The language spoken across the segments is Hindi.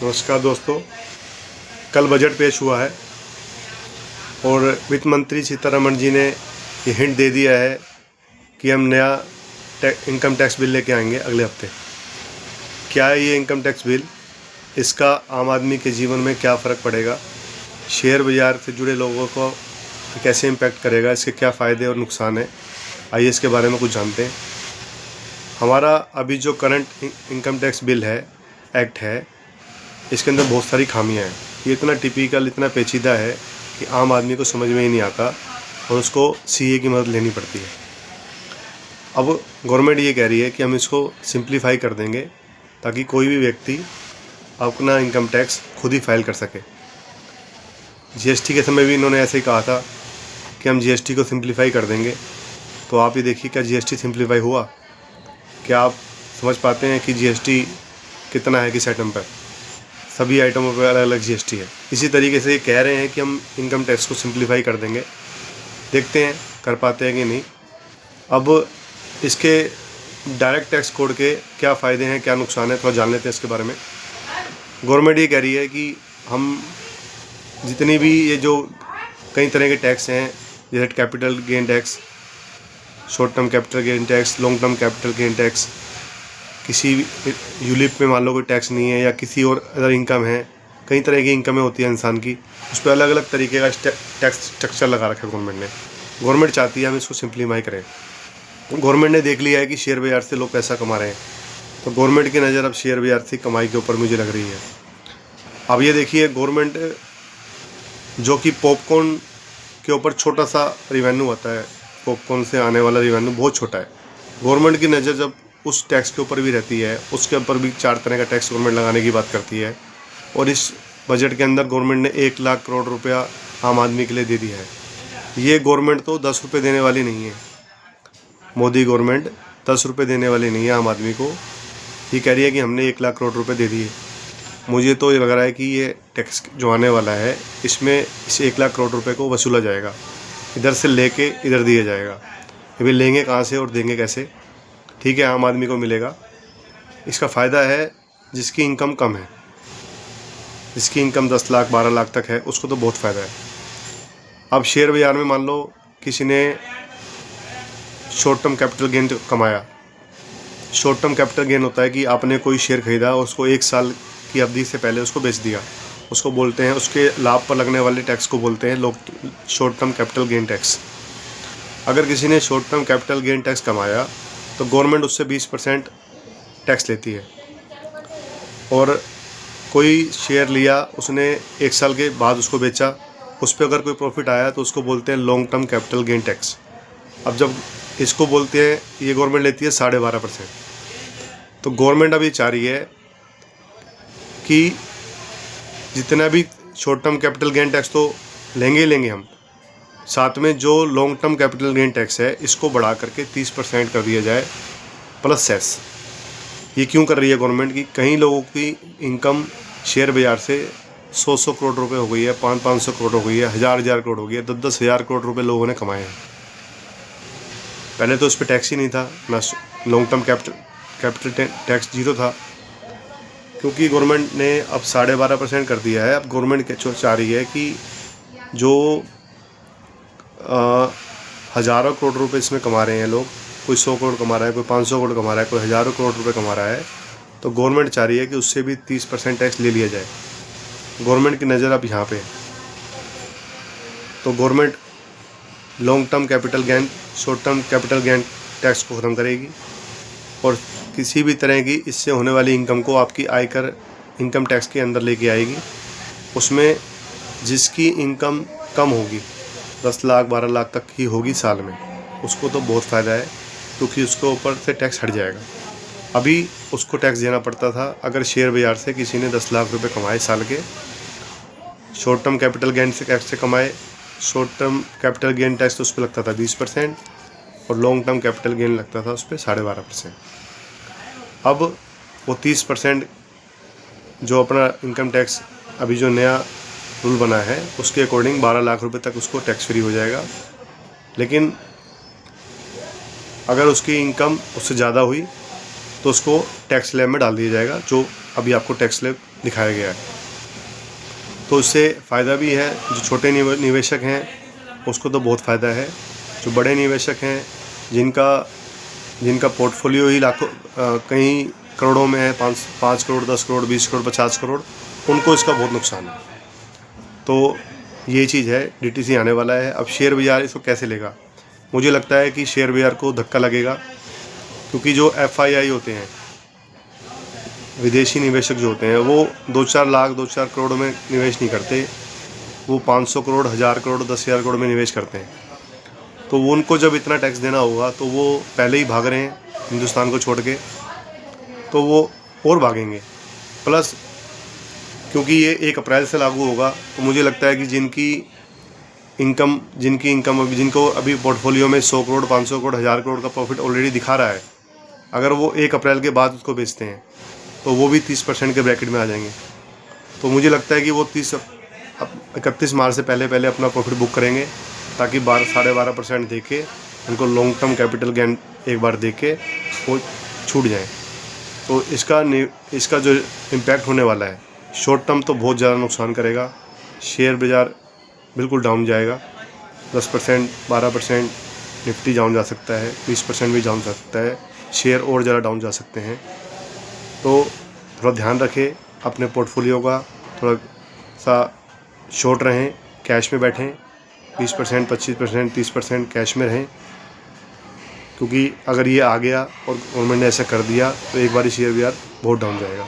नमस्कार दोस्तों, कल बजट पेश हुआ है और वित्त मंत्री सीतारमण जी ने ये हिंट दे दिया है कि हम नया इनकम टैक्स बिल लेके आएंगे अगले हफ्ते। क्या है ये इनकम टैक्स बिल, इसका आम आदमी के जीवन में क्या फ़र्क पड़ेगा, शेयर बाज़ार से जुड़े लोगों को कैसे इम्पैक्ट करेगा, इसके क्या फ़ायदे और नुकसान हैं, आइए इसके बारे में कुछ जानते हैं। हमारा अभी जो करंट इनकम टैक्स बिल है, एक्ट है, इसके अंदर बहुत सारी खामियां हैं। ये इतना टिपिकल, इतना पेचीदा है कि आम आदमी को समझ में ही नहीं आता और उसको सीए की मदद लेनी पड़ती है। अब गवर्नमेंट ये कह रही है कि हम इसको सिंप्लीफाई कर देंगे ताकि कोई भी व्यक्ति अपना इनकम टैक्स खुद ही फाइल कर सके। जीएसटी के समय भी इन्होंने ऐसे ही कहा था कि हम जीएसटी को सिंप्लीफाई कर देंगे। तो आप ये देखिए, क्या जीएसटी सिंप्लीफाई हुआ? क्या आप समझ पाते हैं कि जीएसटी कितना है किस आइटम पर? सभी आइटमों पर अलग अलग जीएसटी है। इसी तरीके से ये कह रहे हैं कि हम इनकम टैक्स को सिंप्लीफाई कर देंगे। देखते हैं कर पाते हैं कि नहीं। अब इसके डायरेक्ट टैक्स कोड के क्या फ़ायदे हैं, क्या नुकसान है, थोड़ा जान लेते हैं इसके बारे में। गवर्नमेंट ये कह रही है कि हम जितनी भी ये जो कई तरह के टैक्स हैं, जैसे capital gain tax, short term capital gain tax, long term capital gain tax, किसी यूलिप में मान लो कोई टैक्स नहीं है या किसी और अदर इनकम है, कई तरह की इनकमें होती है इंसान की, उस पर अलग अलग तरीके का टैक्स स्ट्रक्चर लगा रखा है गवर्नमेंट ने। गवर्नमेंट चाहती है हम इसको सिंप्लीफाई करें। गवर्नमेंट ने देख लिया है कि शेयर बाजार से लोग पैसा कमा रहे हैं, तो गवर्नमेंट की नज़र अब शेयर बाजार से कमाई के ऊपर मुझे लग रही है। अब ये देखिए, गवर्नमेंट जो कि पॉपकॉर्न के ऊपर छोटा सा रिवेन्यू होता है, पॉपकॉर्न से आने वाला रिवेन्यू बहुत छोटा है, गवर्नमेंट की नज़र जब उस टैक्स के ऊपर भी रहती है, उसके ऊपर भी 4 तरह का टैक्स गवर्नमेंट लगाने की बात करती है। और इस बजट के अंदर गवर्नमेंट ने 1 लाख करोड़ रुपया आम आदमी के लिए दे दिया है। ये गवर्नमेंट तो 10 रुपये देने वाली नहीं है। मोदी गवर्नमेंट 10 रुपये देने वाली नहीं है आम आदमी को। ये कह रही है कि हमने 1 लाख करोड़ रुपये दे दिए। मुझे तो ये लग रहा है कि ये टैक्स जो आने वाला है, इसमें इस 1 लाख करोड़ रुपये को वसूला जाएगा, इधर से लेके इधर दिया जाएगा। अभी लेंगे कहाँ से और देंगे कैसे? ठीक है, आम आदमी को मिलेगा। इसका फ़ायदा है जिसकी इनकम कम है, जिसकी इनकम 10 लाख 12 लाख तक है, उसको तो बहुत फ़ायदा है। अब शेयर बाज़ार में मान लो किसी ने शॉर्ट टर्म कैपिटल गेन कमाया। शॉर्ट टर्म कैपिटल गेन होता है कि आपने कोई शेयर खरीदा और उसको 1 साल की अवधि से पहले उसको बेच दिया, उसको बोलते हैं, उसके लाभ पर लगने वाले टैक्स को बोलते हैं लोग short term capital gain tax. अगर किसी ने short term capital gain tax कमाया तो गवर्नमेंट उससे 20% टैक्स लेती है। और कोई शेयर लिया, उसने 1 साल के बाद उसको बेचा, उस पर अगर कोई प्रॉफिट आया तो उसको बोलते हैं long term capital gain tax. अब जब इसको बोलते हैं, ये गवर्नमेंट लेती है 12.5%। तो गवर्नमेंट अभी चाह रही है कि जितना भी short term capital gain tax तो लेंगे ही लेंगे हम, साथ में जो long term capital gain tax है इसको बढ़ा करके 30% कर दिया जाए प्लस सेस। ये क्यों कर रही है गवर्नमेंट? कि कई लोगों की इनकम शेयर बाज़ार से 100 करोड़ रुपए हो गई है, 500 करोड़ हो गई है, 1000 करोड़ हो गई है, 10 हज़ार करोड़ रुपए लोगों ने कमाए हैं। पहले तो उस पर टैक्स ही नहीं था, ना long term capital tax zero था, क्योंकि गवर्नमेंट ने अब 12.5% कर दिया है। अब गवर्नमेंट चाह रही है कि जो हज़ारों करोड़ रुपए इसमें कमा रहे हैं लोग, कोई 100 करोड़ कमा रहा है, कोई 500 करोड़ कमा रहा है, कोई हज़ारों करोड़ रुपए कमा रहा है, तो गवर्नमेंट चाह रही है कि उससे भी 30% टैक्स ले लिया जाए। गवर्नमेंट की नज़र अब यहाँ पे है। तो government long term capital gain, short term capital gain tax को ख़त्म करेगी और किसी भी तरह की इससे होने वाली इनकम को आपकी आयकर इनकम टैक्स के अंदर लेके आएगी। उसमें जिसकी इनकम कम होगी, 10 लाख 12 लाख तक ही होगी साल में, उसको तो बहुत फ़ायदा है, क्योंकि उसके ऊपर से टैक्स हट जाएगा। अभी उसको टैक्स देना पड़ता था अगर शेयर बाज़ार से किसी ने 10 लाख रुपए कमाए साल के, शॉर्ट टर्म कैपिटल गेन से टैक्स से कमाए, short term capital gain tax तो उस पर लगता था 20% और लॉन्ग टर्म कैपिटल गेन लगता था उस पर 12.5%। अब वो 30% जो अपना इनकम टैक्स अभी जो नया रूल बना है उसके अकॉर्डिंग 12 लाख रुपए तक उसको टैक्स फ्री हो जाएगा। लेकिन अगर उसकी इनकम उससे ज़्यादा हुई तो उसको टैक्स स्लैब में डाल दिया जाएगा, जो अभी आपको टैक्स स्लैब दिखाया गया है। तो इससे फ़ायदा भी है, जो छोटे निवेशक हैं उसको तो बहुत फ़ायदा है। जो बड़े निवेशक हैं जिनका पोर्टफोलियो ही लाखों कई करोड़ों में है, 5 करोड़ 10 करोड़ 20 करोड़ 50 करोड़, उनको इसका बहुत नुकसान है। तो ये चीज़ है, DTC आने वाला है। अब शेयर बाज़ार इसको कैसे लेगा? मुझे लगता है कि शेयर बाज़ार को धक्का लगेगा, क्योंकि जो FII होते हैं, विदेशी निवेशक जो होते हैं, वो 2-4 लाख 2-4 करोड़ में निवेश नहीं करते, वो 500 करोड़ 1000 करोड़ 10,000 करोड़ में निवेश करते हैं। तो वो उनको जब इतना टैक्स देना होगा तो वो पहले ही भाग रहे हैं हिंदुस्तान को छोड़ के, तो वो और भागेंगे। प्लस क्योंकि ये 1 अप्रैल से लागू होगा, तो मुझे लगता है कि जिनकी इनकम जिनको अभी पोर्टफोलियो में 100 करोड़ 500 करोड़ 1000 करोड़ का प्रॉफिट ऑलरेडी दिखा रहा है, अगर वो 1 अप्रैल के बाद उसको बेचते हैं तो वो भी 30% के ब्रैकेट में आ जाएंगे। तो मुझे लगता है कि वो 31 मार्च से पहले अपना प्रॉफिट बुक करेंगे, ताकि 12-12.5% दे के उनको लॉन्ग टर्म कैपिटल गेन एक बार दे के वो छूट जाएँ। तो इसका जो इम्पैक्ट होने वाला है शॉर्ट टर्म तो बहुत ज़्यादा नुकसान करेगा। शेयर बाज़ार बिल्कुल डाउन जाएगा, 10% 12% निफ्टी डाउन जा सकता है, 20% भी डाउन जा सकता है, शेयर और ज़्यादा डाउन जा सकते हैं। तो थोड़ा ध्यान रखें अपने पोर्टफोलियो का, थोड़ा सा शॉर्ट रहें, कैश में बैठें, 20% 25% 30% कैश में रहें, क्योंकि अगर ये आ गया और गवर्नमेंट ने ऐसा कर दिया तो एक बार शेयर बाज़ार बहुत डाउन जाएगा।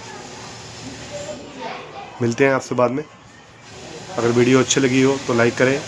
मिलते हैं आपसे बाद में। अगर वीडियो अच्छी लगी हो तो लाइक करें,